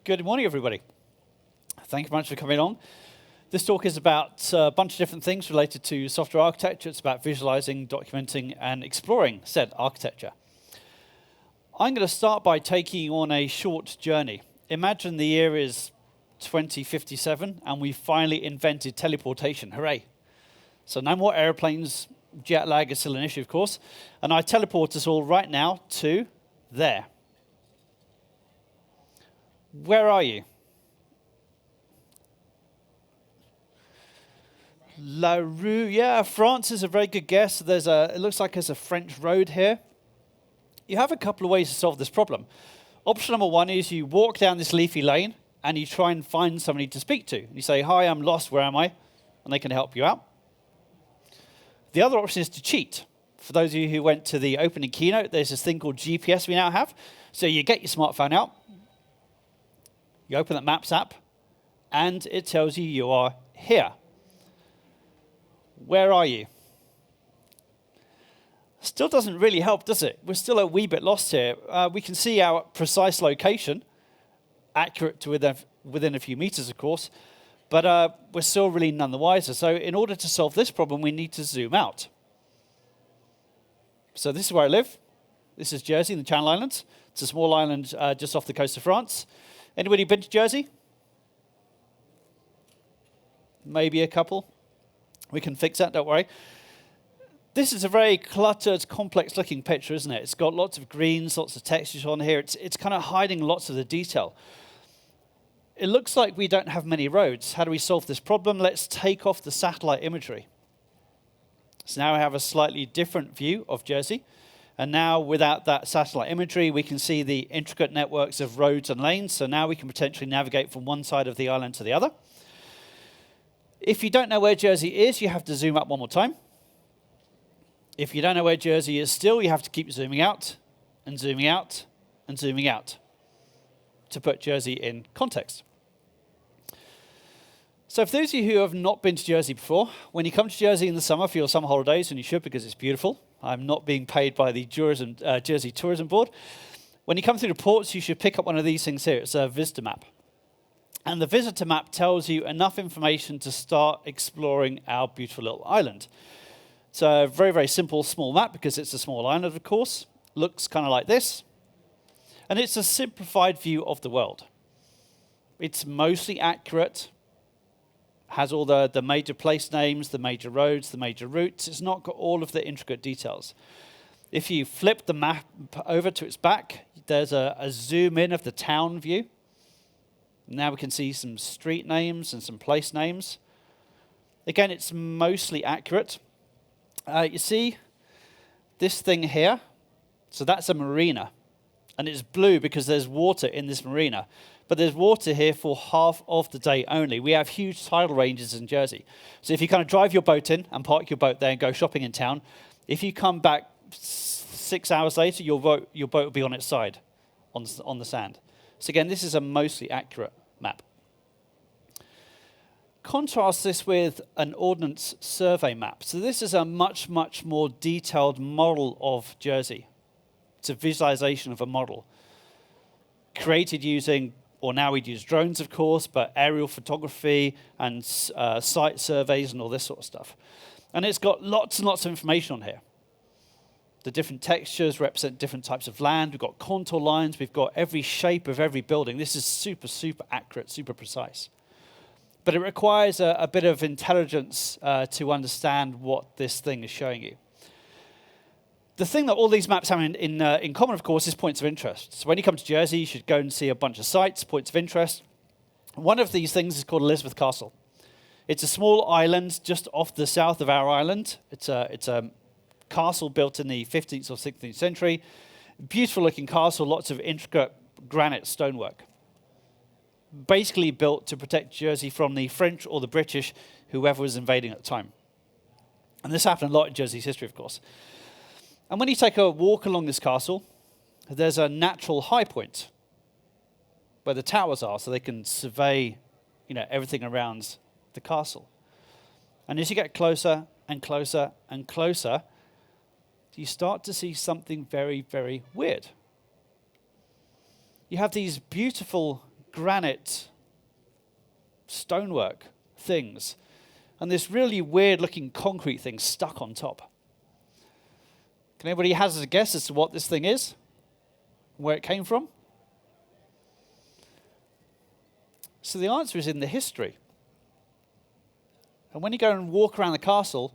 Good morning, everybody. Thank you very much for coming along. This talk is about a bunch of different things related to software architecture. It's about visualizing, documenting, and exploring said architecture. I'm going to start by taking you on a short journey. Imagine the year is 2057, and we finally invented teleportation. Hooray. So no more airplanes. Jet lag is still an issue, of course. And I teleport us all right now to there. Where are you? La Rue, yeah, France is a very good guess. It looks like there's a French road here. You have a couple of ways to solve this problem. Option number one is you walk down this leafy lane and you try and find somebody to speak to. You say, hi, I'm lost, where am I? And they can help you out. The other option is to cheat. For those of you who went to the opening keynote, there's this thing called GPS we now have. So you get your smartphone out, you open that Maps app, and it tells you you are here. Where are you? Still doesn't really help, does it? We're still a wee bit lost here. We can see our precise location, accurate to within a few meters, of course, but we're still really none the wiser. So in order to solve this problem, we need to zoom out. So this is where I live. This is Jersey in the Channel Islands. It's a small island just off the coast of France. Anybody been to Jersey? Maybe a couple. We can fix that, don't worry. This is a very cluttered, complex-looking picture, isn't it? It's got lots of greens, lots of textures on here. It's kind of hiding lots of the detail. It looks like we don't have many roads. How do we solve this problem? Let's take off the satellite imagery. So now we have a slightly different view of Jersey. And now, without that satellite imagery, we can see the intricate networks of roads and lanes. So now we can potentially navigate from one side of the island to the other. If you don't know where Jersey is, you have to zoom up one more time. If you don't know where Jersey is still, you have to keep zooming out and zooming out and zooming out to put Jersey in context. So for those of you who have not been to Jersey before, when you come to Jersey in the summer for your summer holidays, and you should because it's beautiful, I'm not being paid by the Jersey Tourism Board. When you come through the ports, you should pick up one of these things here. It's a visitor map. And the visitor map tells you enough information to start exploring our beautiful little island. It's a very, very simple, small map because it's a small island, of course. Looks kind of like this. And it's a simplified view of the world. It's mostly accurate. Has all the major place names, the major roads, the major routes. It's not got all of the intricate details. If you flip the map over to its back, there's a zoom in of the town view. Now we can see some street names and some place names. Again, it's mostly accurate. You see this thing here? So that's a marina. And it's blue because there's water in this marina. But there's water here for half of the day only. We have huge tidal ranges in Jersey. So if you kind of drive your boat in and park your boat there and go shopping in town, if you come back 6 hours later, your boat will be on its side, on the sand. So again, this is a mostly accurate map. Contrast this with an ordnance survey map. So this is a much, much more detailed model of Jersey. It's a visualization of a model created using, or now we'd use drones, of course, but aerial photography and site surveys and all this sort of stuff. And it's got lots and lots of information on here. The different textures represent different types of land. We've got contour lines. We've got every shape of every building. This is super, super accurate, super precise. But it requires a bit of intelligence to understand what this thing is showing you. The thing that all these maps have in common, of course, is points of interest. So when you come to Jersey, you should go and see a bunch of sites, points of interest. One of these things is called Elizabeth Castle. It's a small island just off the south of our island. It's a castle built in the 15th or 16th century. Beautiful looking castle, lots of intricate granite stonework. Basically built to protect Jersey from the French or the British, whoever was invading at the time. And this happened a lot in Jersey's history, of course. And when you take a walk along this castle, there's a natural high point where the towers are, so they can survey, everything around the castle. And as you get closer and closer and closer, you start to see something very, very weird. You have these beautiful granite stonework things, and this really weird-looking concrete thing stuck on top. Can anybody hazard a guess as to what this thing is? Where it came from? So the answer is in the history. And when you go and walk around the castle,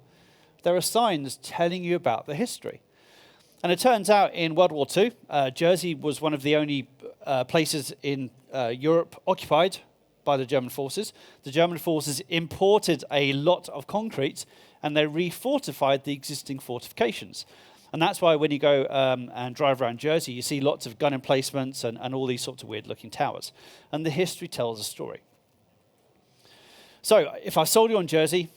there are signs telling you about the history. And it turns out in World War II, Jersey was one of the only places in Europe occupied by the German forces. The German forces imported a lot of concrete, and they refortified the existing fortifications. And that's why when you go and drive around Jersey, you see lots of gun emplacements and all these sorts of weird-looking towers. And the history tells a story. So if I sold you on Jersey,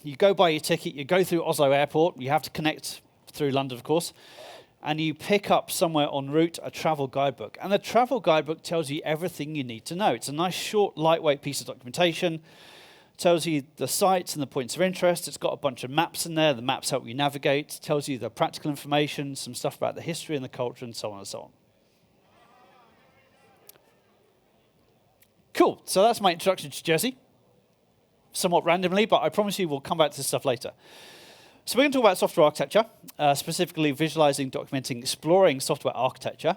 you go buy your ticket, you go through Oslo Airport, you have to connect through London, of course, and you pick up somewhere en route a travel guidebook. And the travel guidebook tells you everything you need to know. It's a nice, short, lightweight piece of documentation. Tells you the sites and the points of interest. It's got a bunch of maps in there. The maps help you navigate. Tells you the practical information, some stuff about the history and the culture, and so on and so on. Cool. So that's my introduction to Jersey. Somewhat randomly, but I promise you we'll come back to this stuff later. So we're going to talk about software architecture, specifically visualizing, documenting, exploring software architecture.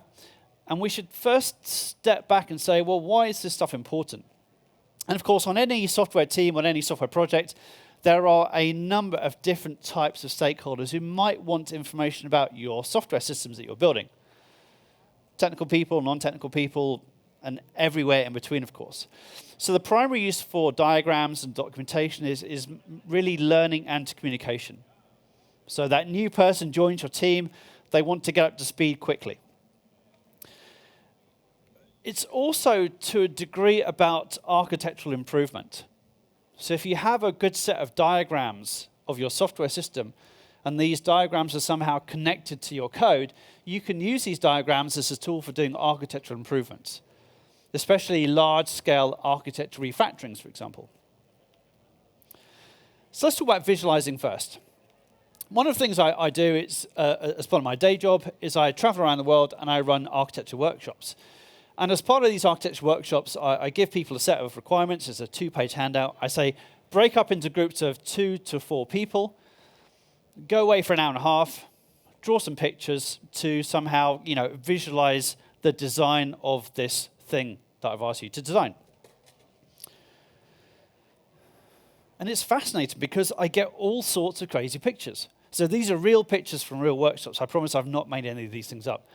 And we should first step back and say, well, why is this stuff important? And of course, on any software team, on any software project, there are a number of different types of stakeholders who might want information about your software systems that you're building. Technical people, non-technical people, and everywhere in between, of course. So the primary use for diagrams and documentation is really learning and communication. So that new person joins your team, they want to get up to speed quickly. It's also, to a degree, about architectural improvement. So if you have a good set of diagrams of your software system, and these diagrams are somehow connected to your code, you can use these diagrams as a tool for doing architectural improvements, especially large-scale architecture refactorings, for example. So let's talk about visualizing first. One of the things I do is, as part of my day job is I travel around the world and I run architecture workshops. And as part of these architecture workshops, I give people a set of requirements. It's a 2-page handout. I say, break up into groups of 2 to 4 people, go away for an hour and a half, draw some pictures to somehow, visualize the design of this thing that I've asked you to design. And it's fascinating because I get all sorts of crazy pictures. So these are real pictures from real workshops. I promise I've not made any of these things up.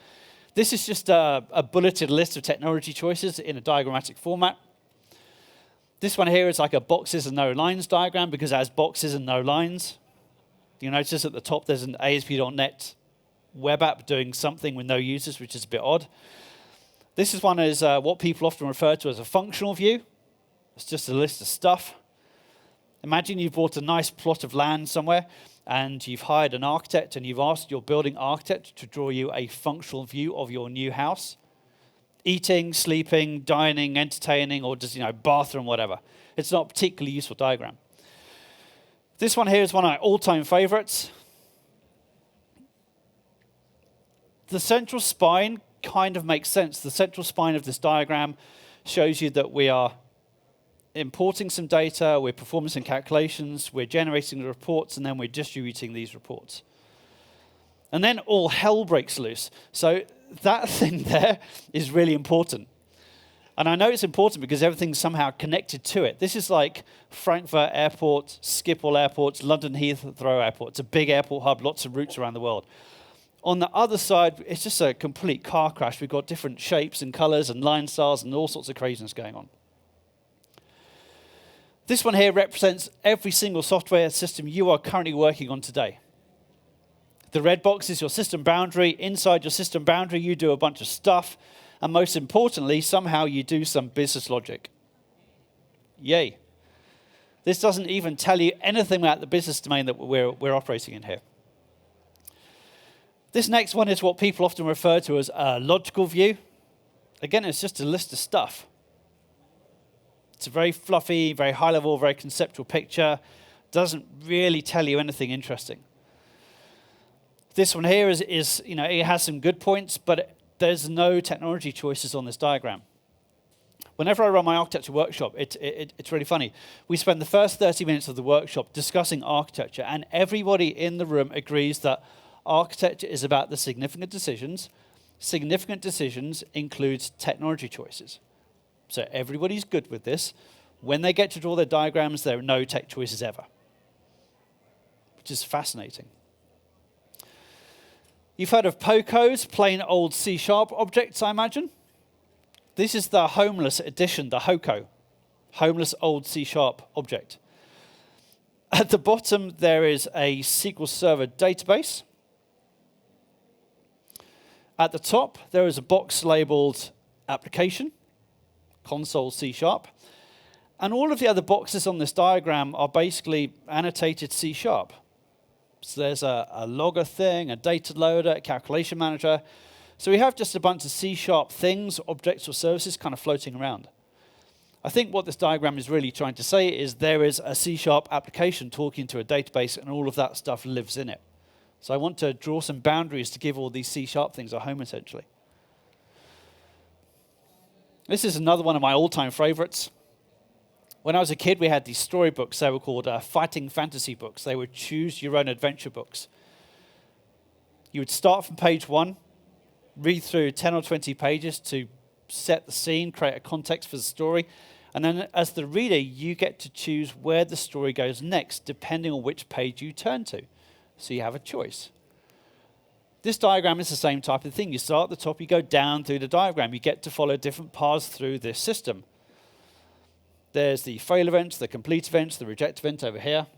This is just a bulleted list of technology choices in a diagrammatic format. This one here is like a boxes and no lines diagram because it has boxes and no lines. You notice at the top there's an ASP.NET web app doing something with no users, which is a bit odd. This is one is what people often refer to as a functional view. It's just a list of stuff. Imagine you've bought a nice plot of land somewhere and you've hired an architect and you've asked your building architect to draw you a functional view of your new house. Eating, sleeping, dining, entertaining, or just, bathroom, whatever. It's not a particularly useful diagram. This one here is one of my all-time favorites. The central spine kind of makes sense. The central spine of this diagram shows you that we are importing some data, we're performing some calculations, we're generating the reports, and then we're distributing these reports. And then all hell breaks loose. So that thing there is really important. And I know it's important because everything's somehow connected to it. This is like Frankfurt Airport, Schiphol Airport, London Heathrow Airport. It's a big airport hub, lots of routes around the world. On the other side, it's just a complete car crash. We've got different shapes and colors and line styles and all sorts of craziness going on. This one here represents every single software system you are currently working on today. The red box is your system boundary. Inside your system boundary, you do a bunch of stuff. And most importantly, somehow you do some business logic. Yay. This doesn't even tell you anything about the business domain that we're operating in here. This next one is what people often refer to as a logical view. Again, it's just a list of stuff. It's a very fluffy, very high level, very conceptual picture. Doesn't really tell you anything interesting. This one here is it has some good points, but there's no technology choices on this diagram. Whenever I run my architecture workshop, it's really funny. We spend the first 30 minutes of the workshop discussing architecture, and everybody in the room agrees that architecture is about the significant decisions. Significant decisions includes technology choices. So everybody's good with this. When they get to draw their diagrams, there are no tech choices ever, which is fascinating. You've heard of POCOs, plain old C# objects, I imagine. This is the homeless edition, the HOCO, homeless old C# object. At the bottom, there is a SQL Server database. At the top, there is a box labeled application, console C#. And all of the other boxes on this diagram are basically annotated C#. So there's a logger thing, a data loader, a calculation manager. So we have just a bunch of C# things, objects or services kind of floating around. I think what this diagram is really trying to say is there is a C# application talking to a database and all of that stuff lives in it. So I want to draw some boundaries to give all these C# things a home, essentially. This is another one of my all-time favorites. When I was a kid, we had these storybooks. They were called fighting fantasy books. They were choose your own adventure books. You would start from page 1, read through 10 or 20 pages to set the scene, create a context for the story. And then as the reader, you get to choose where the story goes next, depending on which page you turn to. So you have a choice. This diagram is the same type of thing. You start at the top, you go down through the diagram. You get to follow different paths through this system. There's the fail events, the complete events, the reject event over here.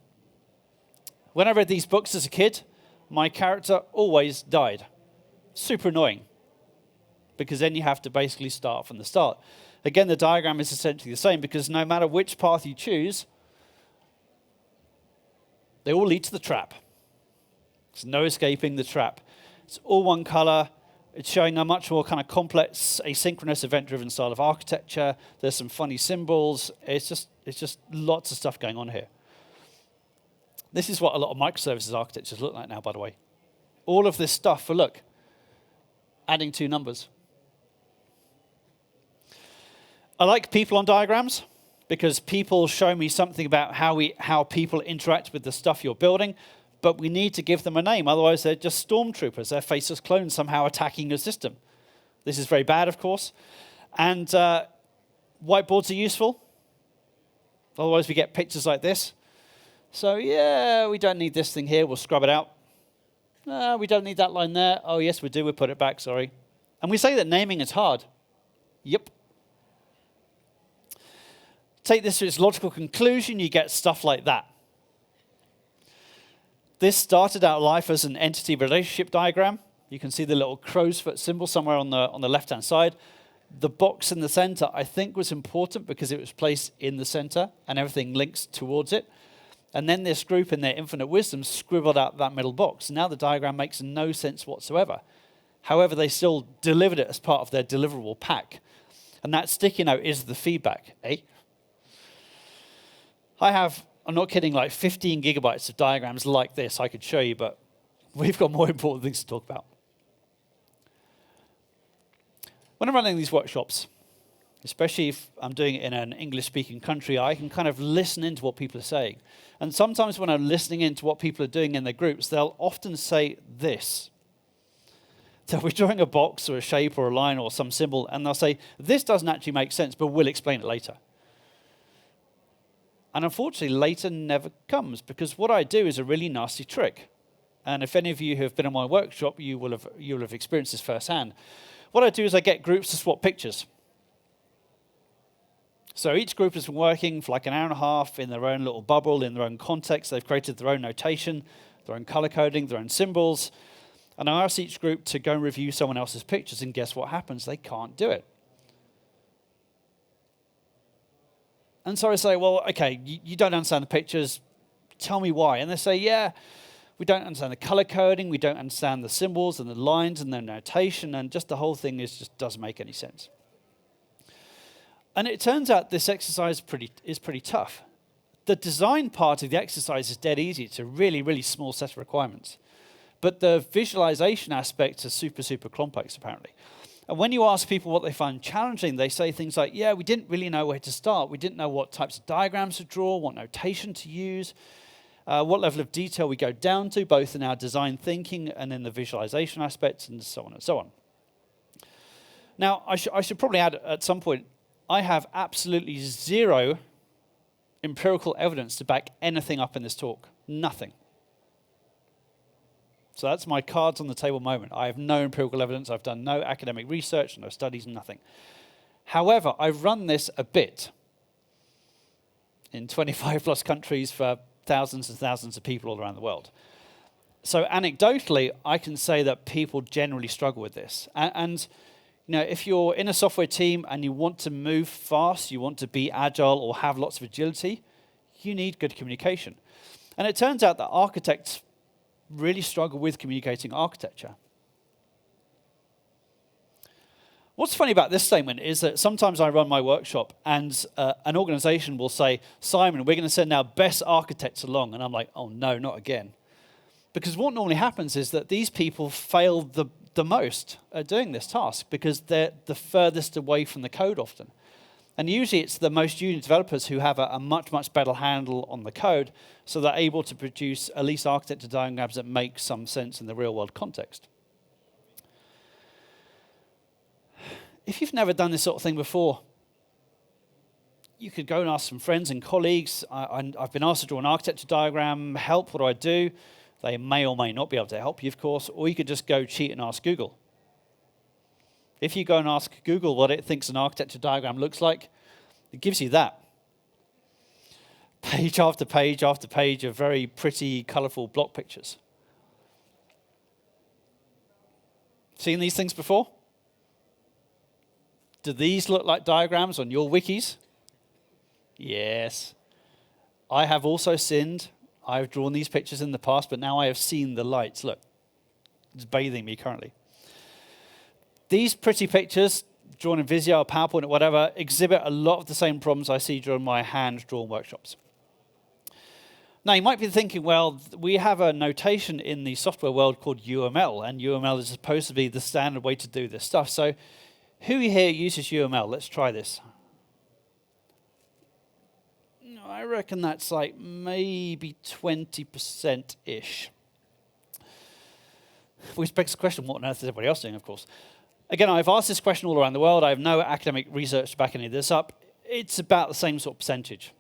When I read these books as a kid, my character always died. Super annoying, because then you have to basically start from the start. Again, the diagram is essentially the same, because no matter which path you choose, they all lead to the trap. There's no escaping the trap. It's all one color. It's showing a much more kind of complex, asynchronous, event-driven style of architecture. There's some funny symbols. It's just lots of stuff going on here. This is what a lot of microservices architectures look like now, by the way. All of this stuff for, look, adding 2 numbers. I like people on diagrams because people show me something about how people interact with the stuff you're building. But we need to give them a name, otherwise they're just stormtroopers. They're faceless clones somehow attacking your system. This is very bad, of course. And whiteboards are useful. Otherwise we get pictures like this. So yeah, we don't need this thing here, we'll scrub it out. No, we don't need that line there. Oh yes, we do, we'll put it back, sorry. And we say that naming is hard. Yep. Take this to its logical conclusion, you get stuff like that. This started out life as an entity relationship diagram. You can see the little crow's foot symbol somewhere on the left-hand side. The box in the center, I think, was important because it was placed in the center and everything links towards it. And then this group, in their infinite wisdom, scribbled out that middle box. Now the diagram makes no sense whatsoever. However, they still delivered it as part of their deliverable pack. And that sticky note is the feedback, eh? I'm not kidding, like 15 gigabytes of diagrams like this I could show you, but we've got more important things to talk about. When I'm running these workshops, especially if I'm doing it in an English-speaking country, I can kind of listen into what people are saying. And sometimes when I'm listening into what people are doing in their groups, they'll often say this. They'll be drawing a box or a shape or a line or some symbol, and they'll say, this doesn't actually make sense, but we'll explain it later. And unfortunately, later never comes, because what I do is a really nasty trick. And if any of you have been in my workshop, you will have experienced this firsthand. What I do is I get groups to swap pictures. So each group has been working for like an hour and a half in their own little bubble, in their own context. They've created their own notation, their own color coding, their own symbols. And I ask each group to go and review someone else's pictures, and guess what happens? They can't do it. And so I say, well, okay, you don't understand the pictures. Tell me why. And they say, yeah, we don't understand the color coding. We don't understand the symbols and the lines and the notation. And just the whole thing just doesn't make any sense. And it turns out this exercise is pretty tough. The design part of the exercise is dead easy. It's a really, really small set of requirements. But the visualization aspects are super, super complex, apparently. And when you ask people what they find challenging, they say things like, yeah, we didn't really know where to start. We didn't know what types of diagrams to draw, what notation to use, what level of detail we go down to, both in our design thinking and in the visualization aspects, and so on and so on. Now, I should probably add at some point, I have absolutely zero empirical evidence to back anything up in this talk. Nothing. So that's my cards on the table moment. I have no empirical evidence. I've done no academic research, no studies, nothing. However, I've run this a bit in 25 plus countries for thousands and thousands of people all around the world. So anecdotally, I can say that people generally struggle with this. And you know, if you're in a software team and you want to move fast, you want to be agile or have lots of agility, you need good communication. And it turns out that architects really struggle with communicating architecture. What's funny about this statement is that sometimes I run my workshop and an organization will say, Simon, we're going to send our best architects along. And I'm like, oh no, not again. Because what normally happens is that these people fail the most at doing this task because they're the furthest away from the code often. And usually it's the most junior developers who have a much, much better handle on the code, so they're able to produce at least architecture diagrams that make some sense in the real world context. If you've never done this sort of thing before, you could go and ask some friends and colleagues. I've been asked to draw an architecture diagram, help, what do I do? They may or may not be able to help you, of course, or you could just go cheat and ask Google. If you go and ask Google what it thinks an architecture diagram looks like, it gives you that. Page after page after page of very pretty, colorful block pictures. Seen these things before? Do these look like diagrams on your wikis? Yes. I have also sinned. I've drawn these pictures in the past, but now I have seen the lights. Look, it's bathing me currently. These pretty pictures, drawn in Visio or PowerPoint or whatever, exhibit a lot of the same problems I see during my hand-drawn workshops. Now, you might be thinking, well, we have a notation in the software world called UML, and UML is supposed to be the standard way to do this stuff. So who here uses UML? Let's try this. I reckon that's like maybe 20%-ish. Which begs the question, what on earth is everybody else doing, of course? Again, I've asked this question all around the world. I have no academic research to back any of this up. It's about the same sort of percentage.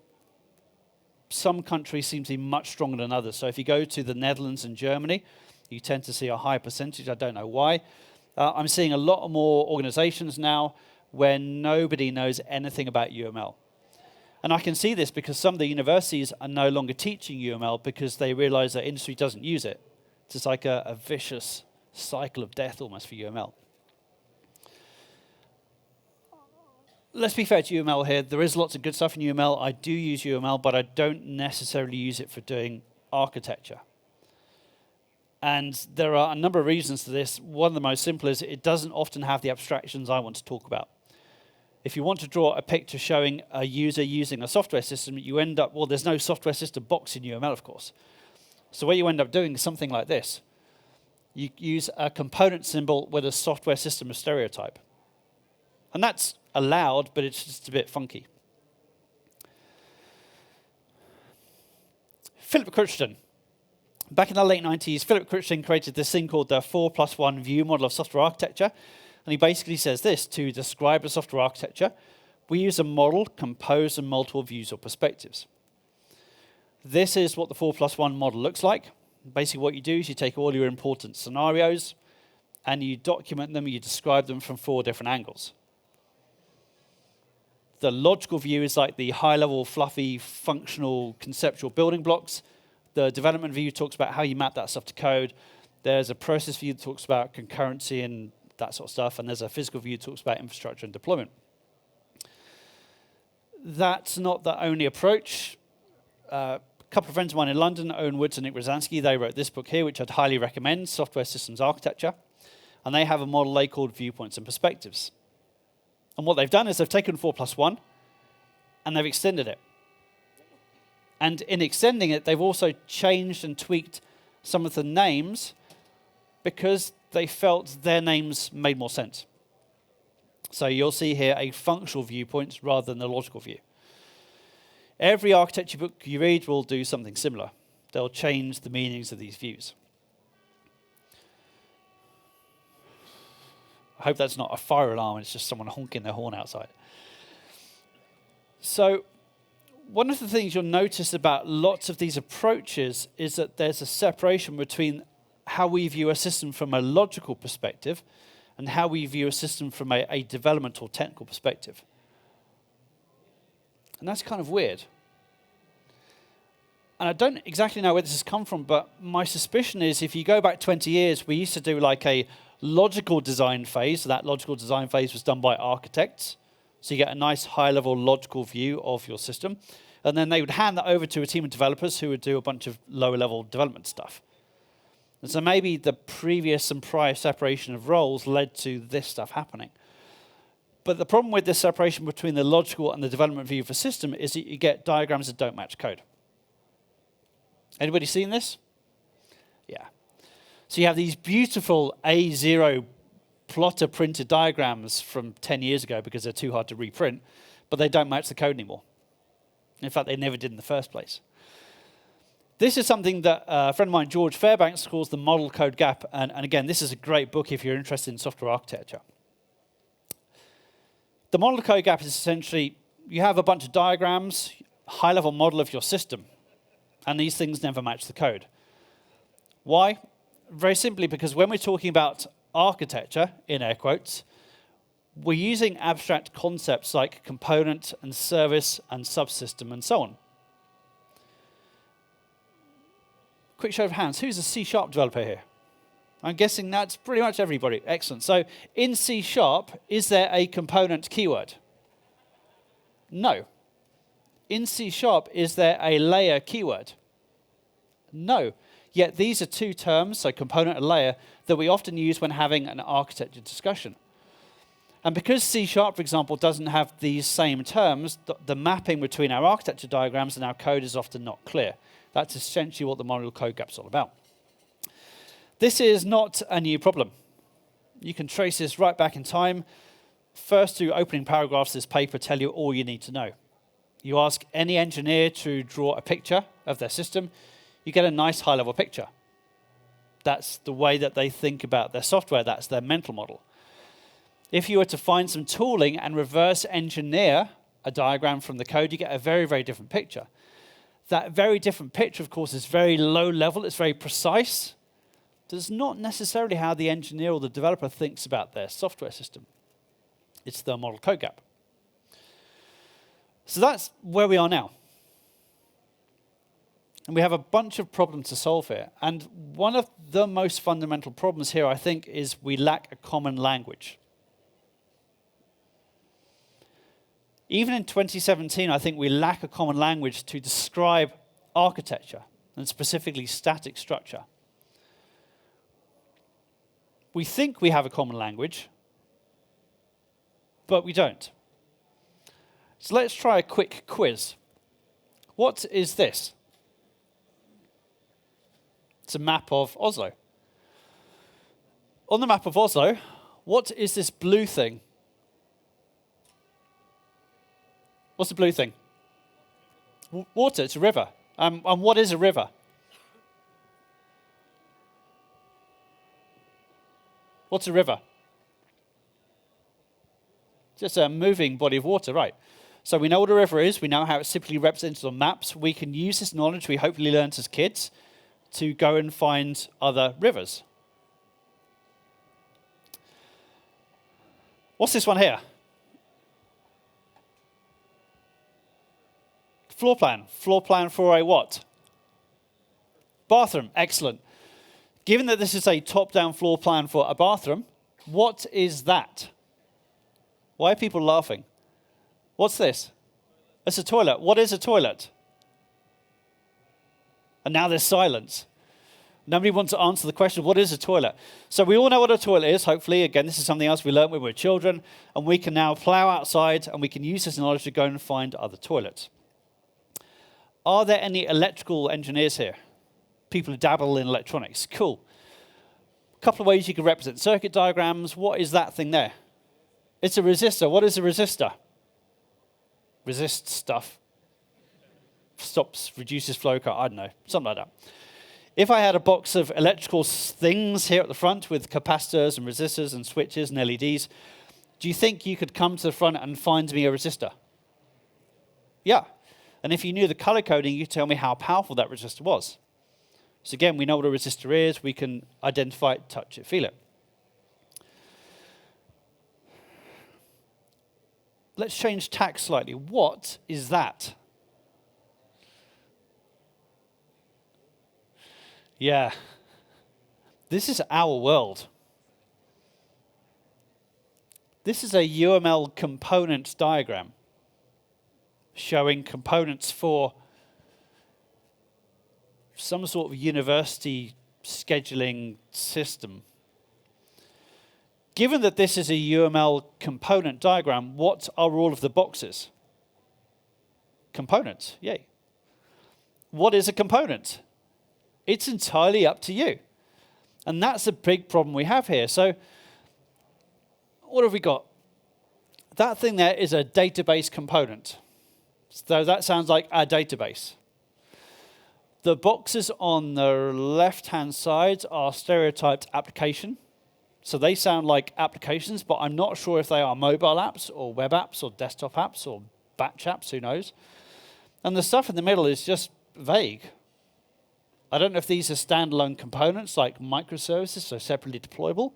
Some countries seem to be much stronger than others. So if you go to the Netherlands and Germany, you tend to see a higher percentage. I don't know why. I'm seeing a lot more organizations now where nobody knows anything about UML. And I can see this because some of the universities are no longer teaching UML because they realize that industry doesn't use it. It's just like a vicious cycle of death almost for UML. Let's be fair to UML here. There is lots of good stuff in UML. I do use UML, but I don't necessarily use it for doing architecture. And there are a number of reasons to this. One of the most simple is it doesn't often have the abstractions I want to talk about. If you want to draw a picture showing a user using a software system, you end up, well, there's no software system box in UML, of course. So what you end up doing is something like this. You use a component symbol with a software system stereotype. And that's allowed, but it's just a bit funky. Philip Crichton. Back in the late 90s, Philip Crichton created this thing called the 4+1 view model of software architecture. And he basically says this: to describe a software architecture, we use a model composed of multiple views or perspectives. This is what the 4+1 model looks like. Basically what you do is you take all your important scenarios and you document them, you describe them from 4 different angles. The logical view is like the high-level, fluffy, functional, conceptual building blocks. The development view talks about how you map that stuff to code. There's a process view that talks about concurrency and that sort of stuff. And there's a physical view that talks about infrastructure and deployment. That's not the only approach. A couple of friends of mine in London, Owen Woods and Nick Rosansky, they wrote this book here, which I'd highly recommend, Software Systems Architecture. And they have a model they called Viewpoints and Perspectives. And what they've done is they've taken 4+1 and they've extended it. And in extending it, they've also changed and tweaked some of the names because they felt their names made more sense. So you'll see here a functional viewpoint rather than a logical view. Every architecture book you read will do something similar. They'll change the meanings of these views. I hope that's not a fire alarm, it's just someone honking their horn outside. So one of the things you'll notice about lots of these approaches is that there's a separation between how we view a system from a logical perspective and how we view a system from a development or technical perspective. And that's kind of weird. And I don't exactly know where this has come from, but my suspicion is if you go back 20 years, we used to do like a logical design phase. So that logical design phase was done by architects. So you get a nice high-level logical view of your system. And then they would hand that over to a team of developers who would do a bunch of lower-level development stuff. And so maybe the previous and prior separation of roles led to this stuff happening. But the problem with this separation between the logical and the development view of a system is that you get diagrams that don't match code. Anybody seen this? Yeah. So you have these beautiful A0 plotter printed diagrams from 10 years ago because they're too hard to reprint, but they don't match the code anymore. In fact, they never did in the first place. This is something that a friend of mine, George Fairbanks, calls the model code gap. And again, this is a great book if you're interested in software architecture. The model code gap is essentially, you have a bunch of diagrams, high-level model of your system, and these things never match the code. Why? Very simply because when we're talking about architecture, in air quotes, we're using abstract concepts like component and service and subsystem and so on. Quick show of hands, who's a C# developer here? I'm guessing that's pretty much everybody. Excellent. So in C#, is there a component keyword? No. In C#, is there a layer keyword? No. Yet these are two terms, so component and layer, that we often use when having an architecture discussion. And because C#, for example, doesn't have these same terms, the mapping between our architecture diagrams and our code is often not clear. That's essentially what the model code gap is all about. This is not a new problem. You can trace this right back in time. First two opening paragraphs of this paper tell you all you need to know. You ask any engineer to draw a picture of their system, you get a nice high-level picture. That's the way that they think about their software. That's their mental model. If you were to find some tooling and reverse engineer a diagram from the code, you get a very, very different picture. That very different picture, of course, is very low level. It's very precise. That's not necessarily how the engineer or the developer thinks about their software system. It's the model code gap. So that's where we are now. And we have a bunch of problems to solve here. And one of the most fundamental problems here, I think, is we lack a common language. Even in 2017, I think we lack a common language to describe architecture, and specifically static structure. We think we have a common language, but we don't. So let's try a quick quiz. What is this? It's a map of Oslo. On the map of Oslo, what is this blue thing? What's the blue thing? Water, it's a river. And what is a river? What's a river? Just a moving body of water, right. So we know what a river is. We know how it's typically represented on maps. We can use this knowledge we hopefully learned as kids to go and find other rivers. What's this one here? Floor plan. Floor plan for a what? Bathroom. Excellent. Given that this is a top-down floor plan for a bathroom, what is that? Why are people laughing? What's this? It's a toilet. What is a toilet? And now there's silence. Nobody wants to answer the question, what is a toilet? So we all know what a toilet is, hopefully. Again, this is something else we learned when we were children. And we can now plow outside and we can use this knowledge to go and find other toilets. Are there any electrical engineers here? People who dabble in electronics. Cool. A couple of ways you can represent circuit diagrams. What is that thing there? It's a resistor. What is a resistor? Resists stuff. Stops, reduces flow current, I don't know, something like that. If I had a box of electrical things here at the front with capacitors and resistors and switches and LEDs, do you think you could come to the front and find me a resistor? Yeah. And if you knew the color coding, you could tell me how powerful that resistor was. So again, we know what a resistor is. We can identify it, touch it, feel it. Let's change tack slightly. What is that? Yeah. This is our world. This is a UML component diagram showing components for some sort of university scheduling system. Given that this is a UML component diagram, what are all of the boxes? Components, yay. What is a component? It's entirely up to you. And that's a big problem we have here. So what have we got? That thing there is a database component. So that sounds like our database. The boxes on the left-hand side are stereotyped application. So they sound like applications, but I'm not sure if they are mobile apps or web apps or desktop apps or batch apps, who knows. And the stuff in the middle is just vague. I don't know if these are standalone components like microservices, so separately deployable,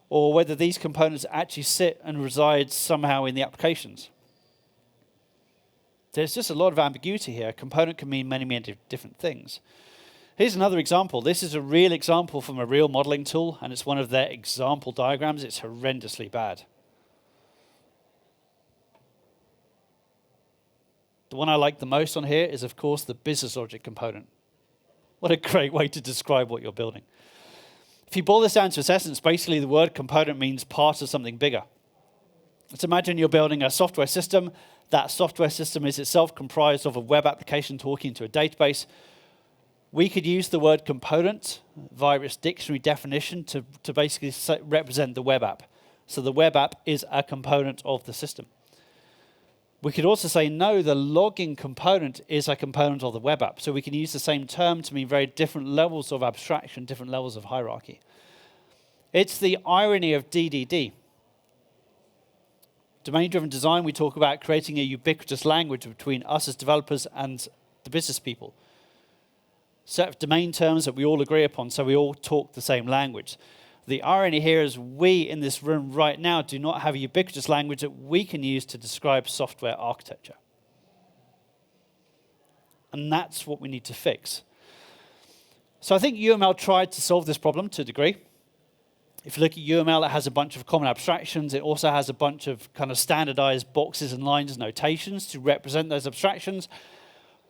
or whether these components actually sit and reside somehow in the applications. There's just a lot of ambiguity here. A component can mean many, many different things. Here's another example. This is a real example from a real modeling tool, and it's one of their example diagrams. It's horrendously bad. The one I like the most on here is, of course, the business logic component. What a great way to describe what you're building. If you boil this down to its essence, basically the word component means part of something bigger. Let's imagine you're building a software system. That software system is itself comprised of a web application talking to a database. We could use the word component via its dictionary definition to basically represent the web app. So the web app is a component of the system. We could also say, no, the logging component is a component of the web app. So we can use the same term to mean very different levels of abstraction, different levels of hierarchy. It's the irony of DDD. Domain-driven design, we talk about creating a ubiquitous language between us as developers and the business people. Set of domain terms that we all agree upon, so we all talk the same language. The irony here is we in this room right now do not have a ubiquitous language that we can use to describe software architecture. And that's what we need to fix. So I think UML tried to solve this problem to a degree. If you look at UML, it has a bunch of common abstractions. It also has a bunch of kind of standardized boxes and lines and notations to represent those abstractions.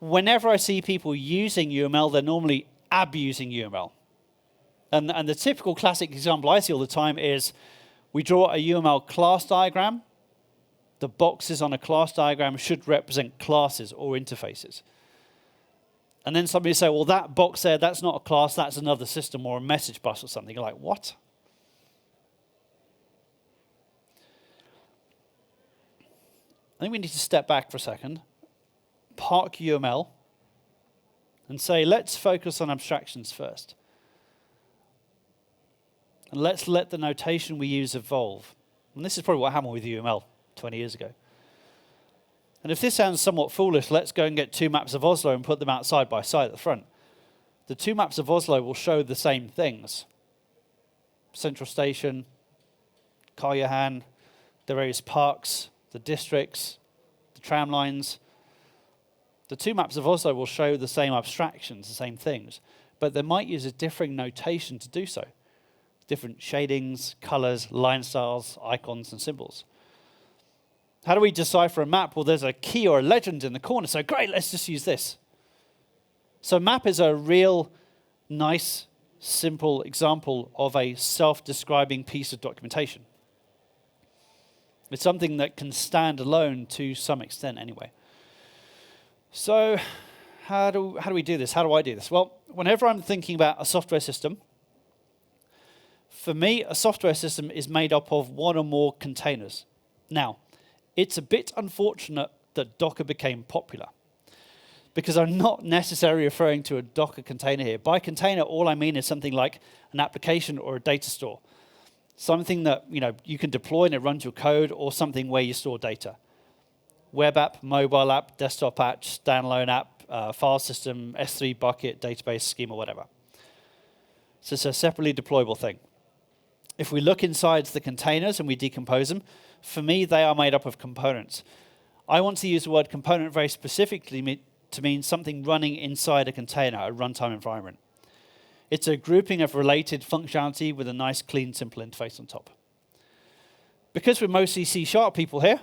Whenever I see people using UML, they're normally abusing UML. And the typical classic example I see all the time is we draw a UML class diagram. The boxes on a class diagram should represent classes or interfaces. And then somebody say, well, that box there, that's not a class, that's another system or a message bus or something. You're like, what? I think we need to step back for a second, park UML, and say, let's focus on abstractions first. And let's let the notation we use evolve. And this is probably what happened with UML 20 years ago. And if this sounds somewhat foolish, let's go and get two maps of Oslo and put them out side by side at the front. The two maps of Oslo will show the same things. Central Station, Karl Johan, the various parks, the districts, the tram lines. The two maps of Oslo will show the same abstractions, the same things, but they might use a differing notation to do so. Different shadings, colors, line styles, icons, and symbols. How do we decipher a map? Well, there's a key or a legend in the corner, so great, let's just use this. So map is a real, nice, simple example of a self-describing piece of documentation. It's something that can stand alone to some extent anyway. So how do we do this? How do I do this? Well, whenever I'm thinking about a software system, For me, a software system is made up of one or more containers. Now, it's a bit unfortunate that Docker became popular, because I'm not necessarily referring to a Docker container here. By container, all I mean is something like an application or a data store. Something that you can deploy and it runs your code, or something where you store data. Web app, mobile app, desktop app, standalone app, file system, S3 bucket, database, schema, whatever. So it's a separately deployable thing. If we look inside the containers and we decompose them, for me, they are made up of components. I want to use the word component very specifically to mean something running inside a container, a runtime environment. It's a grouping of related functionality with a nice, clean, simple interface on top. Because we're mostly C# people here,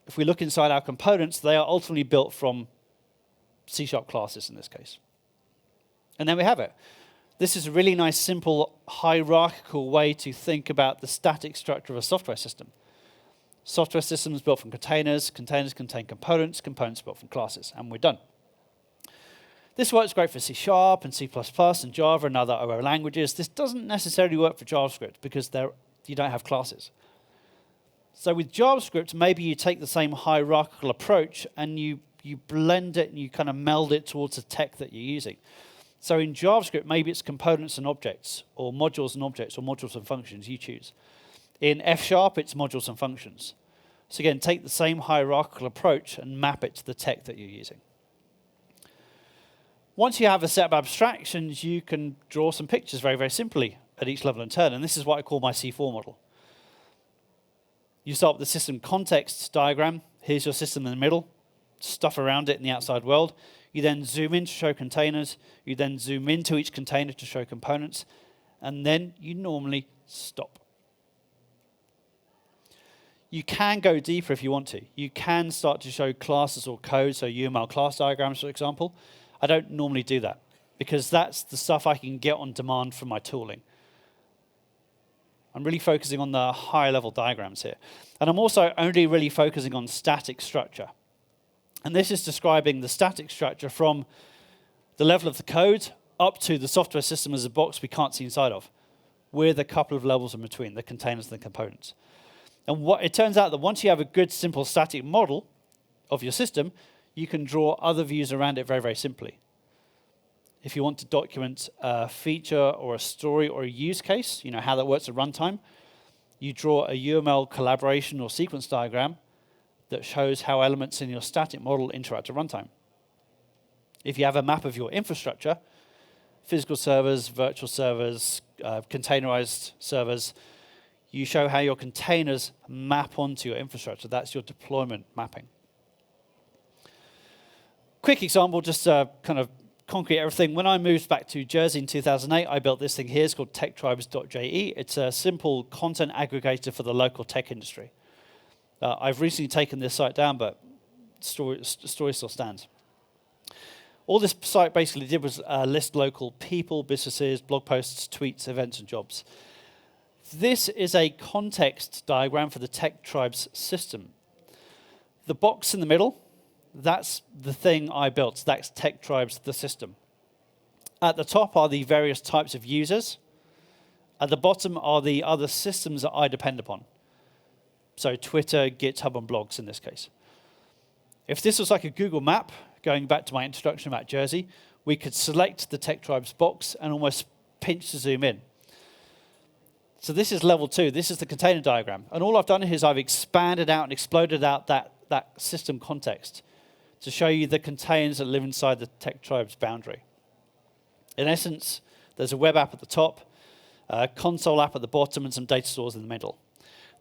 if we look inside our components, they are ultimately built from C# classes in this case. And then we have it. This is a really nice, simple, hierarchical way to think about the static structure of a software system. Software systems built from containers, containers contain components, components built from classes, and we're done. This works great for C# and C++ and Java and other OO languages. This doesn't necessarily work for JavaScript because you don't have classes. So with JavaScript, maybe you take the same hierarchical approach and you blend it and you kind of meld it towards the tech that you're using. So in JavaScript, maybe it's components and objects, or modules and objects, or modules and functions, you choose. In F#, it's modules and functions. So again, take the same hierarchical approach and map it to the tech that you're using. Once you have a set of abstractions, you can draw some pictures very, very simply at each level in turn, and this is what I call my C4 model. You start with the system context diagram. Here's your system in the middle, stuff around it in the outside world. You then zoom in to show containers. You then zoom into each container to show components. And then you normally stop. You can go deeper if you want to. You can start to show classes or code, so UML class diagrams, for example. I don't normally do that, because that's the stuff I can get on demand from my tooling. I'm really focusing on the higher level diagrams here. And I'm also only really focusing on static structure. And this is describing the static structure from the level of the code up to the software system as a box we can't see inside of, with a couple of levels in between, the containers and the components. And it turns out that once you have a good, simple static model of your system, you can draw other views around it very, very simply. If you want to document a feature or a story or a use case, how that works at runtime, you draw a UML collaboration or sequence diagram that shows how elements in your static model interact at runtime. If you have a map of your infrastructure, physical servers, virtual servers, containerized servers, you show how your containers map onto your infrastructure. That's your deployment mapping. Quick example, just to kind of concrete everything. When I moved back to Jersey in 2008, I built this thing here. It's called techtribes.je. It's a simple content aggregator for the local tech industry. I've recently taken this site down, but story still stands. All this site basically did was list local people, businesses, blog posts, tweets, events, and jobs. This is a context diagram for the Tech Tribes system. The box in the middle, that's the thing I built. That's Tech Tribes, the system. At the top are the various types of users. At the bottom are the other systems that I depend upon. So Twitter, GitHub, and blogs in this case. If this was like a Google map, going back to my introduction about Jersey, we could select the Tech Tribes box and almost pinch to zoom in. So this is level 2. This is the container diagram. And all I've done here is I've expanded out and exploded out that system context to show you the containers that live inside the Tech Tribes boundary. In essence, there's a web app at the top, a console app at the bottom, and some data stores in the middle.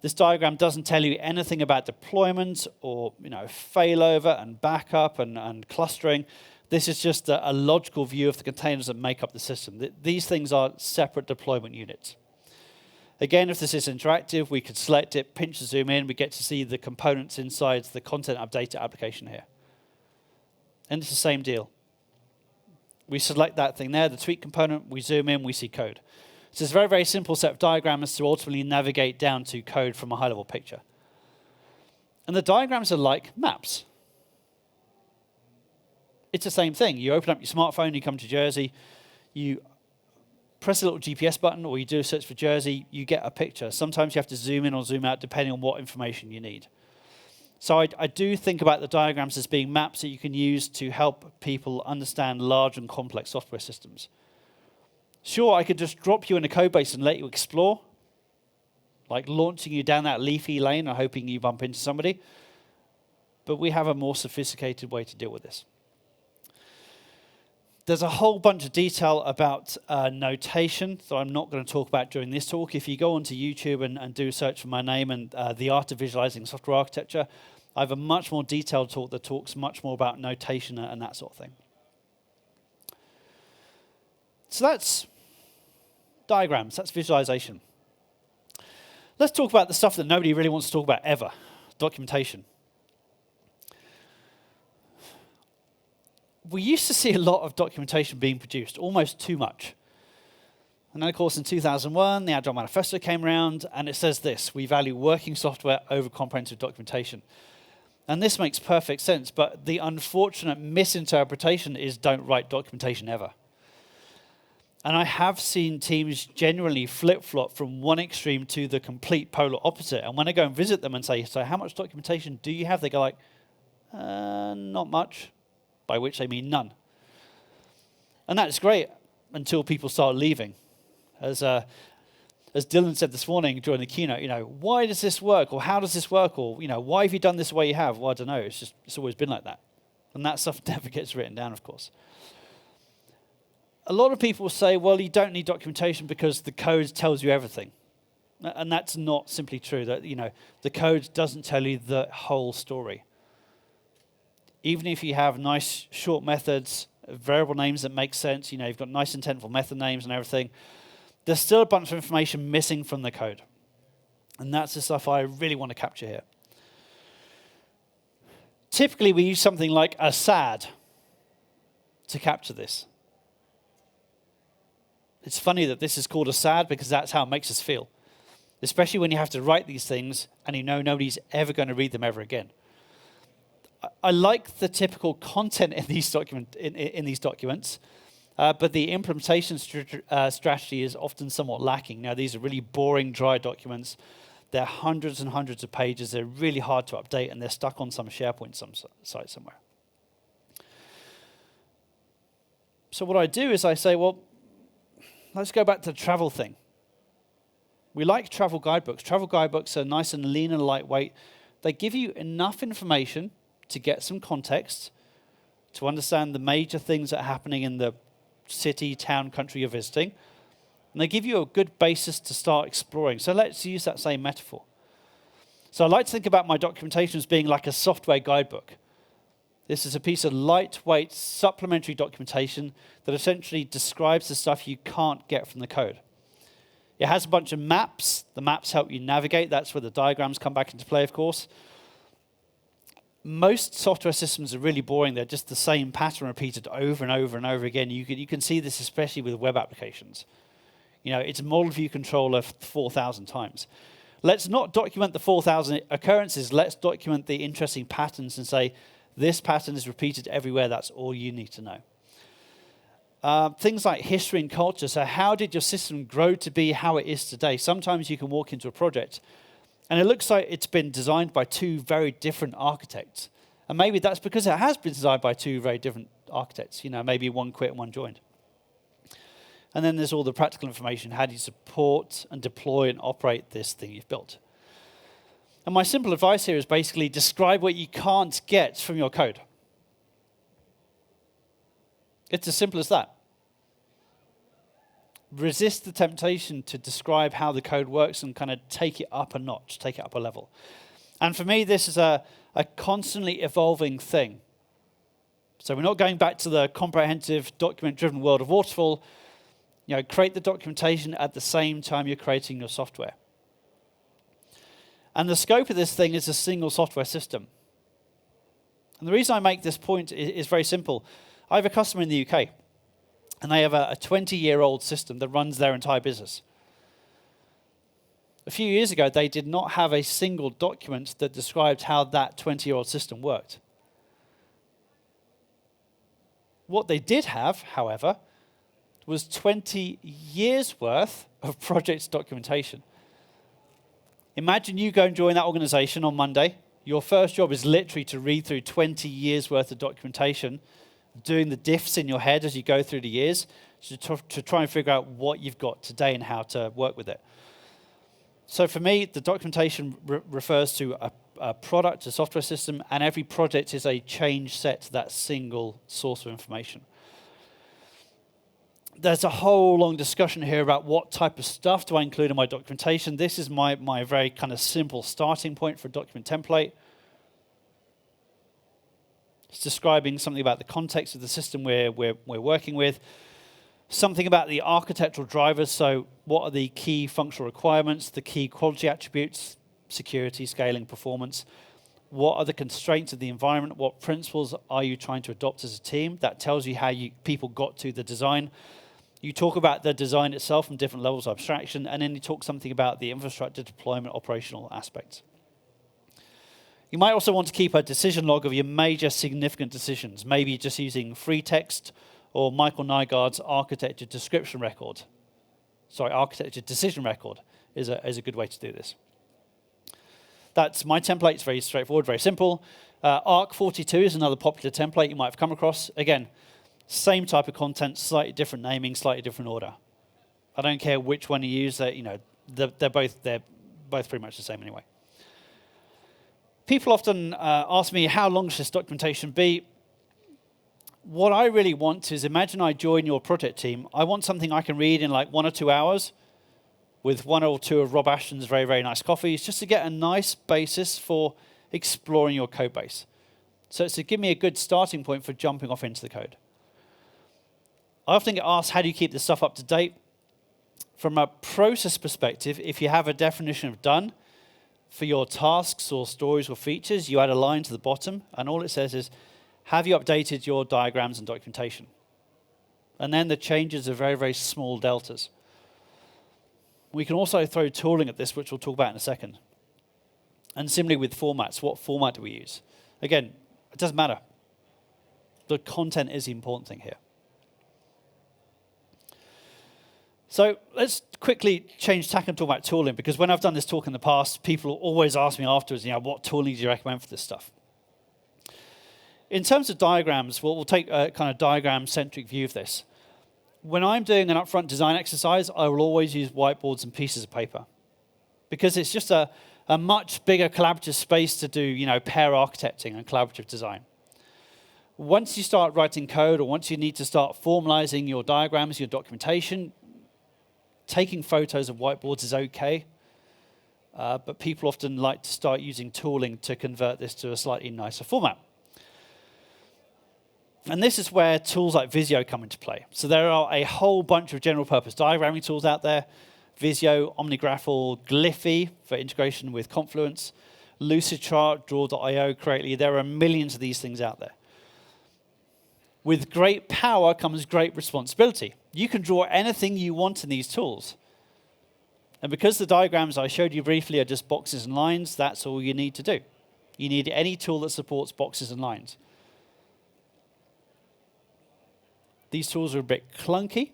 This diagram doesn't tell you anything about deployment or failover and backup and clustering. This is just a logical view of the containers that make up the system. These things are separate deployment units. Again, if this is interactive, we could select it, pinch to zoom in. We get to see the components inside the content update application here. And it's the same deal. We select that thing there, the tweet component. We zoom in, we see code. So it's a very, very simple set of diagrams to ultimately navigate down to code from a high-level picture. And the diagrams are like maps. It's the same thing. You open up your smartphone, you come to Jersey, you press a little GPS button or you do a search for Jersey, you get a picture. Sometimes you have to zoom in or zoom out depending on what information you need. So I do think about the diagrams as being maps that you can use to help people understand large and complex software systems. Sure, I could just drop you in a code base and let you explore, like launching you down that leafy lane and hoping you bump into somebody. But we have a more sophisticated way to deal with this. There's a whole bunch of detail about notation that I'm not going to talk about during this talk. If you go onto YouTube and do a search for my name and the art of visualizing software architecture, I have a much more detailed talk that talks much more about notation and that sort of thing. So that's diagrams, that's visualization. Let's talk about the stuff that nobody really wants to talk about ever, documentation. We used to see a lot of documentation being produced, almost too much. And then, of course, in 2001, the Agile manifesto came around, and it says this: we value working software over comprehensive documentation. And this makes perfect sense, but the unfortunate misinterpretation is don't write documentation ever. And I have seen teams generally flip-flop from one extreme to the complete polar opposite. And when I go and visit them and say, so how much documentation do you have? They go like, not much, by which they mean none. And that's great until people start leaving. As Dylan said this morning during the keynote, why does this work? Or how does this work? Or, why have you done this the way you have? Well, I don't know. It's always been like that. And that stuff never gets written down, of course. A lot of people say, well, you don't need documentation because the code tells you everything. And that's not simply true. That the code doesn't tell you the whole story. Even if you have nice short methods, variable names that make sense, you've got nice intentful method names and everything, there's still a bunch of information missing from the code. And that's the stuff I really want to capture here. Typically, we use something like a SAD to capture this. It's funny that this is called a SAD because that's how it makes us feel. Especially when you have to write these things and nobody's ever going to read them ever again. I like the typical content in these documents, but the implementation strategy is often somewhat lacking. Now, these are really boring, dry documents. They're hundreds and hundreds of pages. They're really hard to update, and they're stuck on some SharePoint site somewhere. So what I do is I say, well, let's go back to the travel thing. We like travel guidebooks. Travel guidebooks are nice and lean and lightweight. They give you enough information to get some context, to understand the major things that are happening in the city, town, country you're visiting. And they give you a good basis to start exploring. So let's use that same metaphor. So I like to think about my documentation as being like a software guidebook. This is a piece of lightweight supplementary documentation that essentially describes the stuff you can't get from the code. It has a bunch of maps. The maps help you navigate. That's where the diagrams come back into play, of course. Most software systems are really boring. They're just the same pattern repeated over and over and over again. You can see this especially with web applications. It's a model view controller 4,000 times. Let's not document the 4,000 occurrences. Let's document the interesting patterns and say, this pattern is repeated everywhere. That's all you need to know. Things like history and culture. So how did your system grow to be how it is today? Sometimes you can walk into a project and it looks like it's been designed by two very different architects. And maybe that's because it has been designed by two very different architects. Maybe one quit and one joined. And then there's all the practical information. How do you support and deploy and operate this thing you've built? And my simple advice here is basically describe what you can't get from your code. It's as simple as that. Resist the temptation to describe how the code works and kind of take it up a notch, take it up a level. And for me, this is a constantly evolving thing. So we're not going back to the comprehensive document-driven world of waterfall. Create the documentation at the same time you're creating your software. And the scope of this thing is a single software system. And the reason I make this point is very simple. I have a customer in the UK, and they have a 20-year-old system that runs their entire business. A few years ago, they did not have a single document that described how that 20-year-old system worked. What they did have, however, was 20 years worth of project documentation. Imagine you go and join that organization on Monday. Your first job is literally to read through 20 years worth of documentation, doing the diffs in your head as you go through the years to try and figure out what you've got today and how to work with it. So for me, the documentation refers to a product, a software system, and every project is a change set to that single source of information. There's a whole long discussion here about what type of stuff do I include in my documentation. This is my very kind of simple starting point for a document template. It's describing something about the context of the system we're working with, something about the architectural drivers, so what are the key functional requirements, the key quality attributes, security, scaling, performance, what are the constraints of the environment, what principles are you trying to adopt as a team. That tells you how people got to the design. You talk about the design itself from different levels of abstraction, and then you talk something about the infrastructure, deployment, operational aspects. You might also want to keep a decision log of your major significant decisions, maybe just using free text or Michael Nygaard's architecture description record. Sorry, architecture decision record is a good way to do this. That's my template. It's very straightforward, very simple. ARC42 is another popular template you might have come across. Again, same type of content, slightly different naming, slightly different order. I don't care which one you use. They're both pretty much the same anyway. People often ask me, how long should this documentation be? What I really want is, imagine I join your project team. I want something I can read in like 1 or 2 hours with 1 or 2 of Rob Ashton's very, very nice coffees, just to get a nice basis for exploring your code base. So it's to give me a good starting point for jumping off into the code. I often get asked, how do you keep this stuff up to date? From a process perspective, if you have a definition of done for your tasks or stories or features, you add a line to the bottom, and all it says is, have you updated your diagrams and documentation? And then the changes are very, very small deltas. We can also throw tooling at this, which we'll talk about in a second. And similarly with formats, what format do we use? Again, it doesn't matter. The content is the important thing here. So let's quickly change tack and talk about tooling, because when I've done this talk in the past, people always ask me afterwards, what tooling do you recommend for this stuff? In terms of diagrams, we'll take a kind of diagram-centric view of this. When I'm doing an upfront design exercise, I will always use whiteboards and pieces of paper, because it's just a much bigger collaborative space to do, pair architecting and collaborative design. Once you start writing code, or once you need to start formalizing your diagrams, your documentation, taking photos of whiteboards is okay, but people often like to start using tooling to convert this to a slightly nicer format. And this is where tools like Visio come into play. So there are a whole bunch of general purpose diagramming tools out there. Visio, OmniGraffle, Glyphy for integration with Confluence, Lucidchart, Draw.io, Creately. There are millions of these things out there. With great power comes great responsibility. You can draw anything you want in these tools. And because the diagrams I showed you briefly are just boxes and lines, that's all you need to do. You need any tool that supports boxes and lines. These tools are a bit clunky.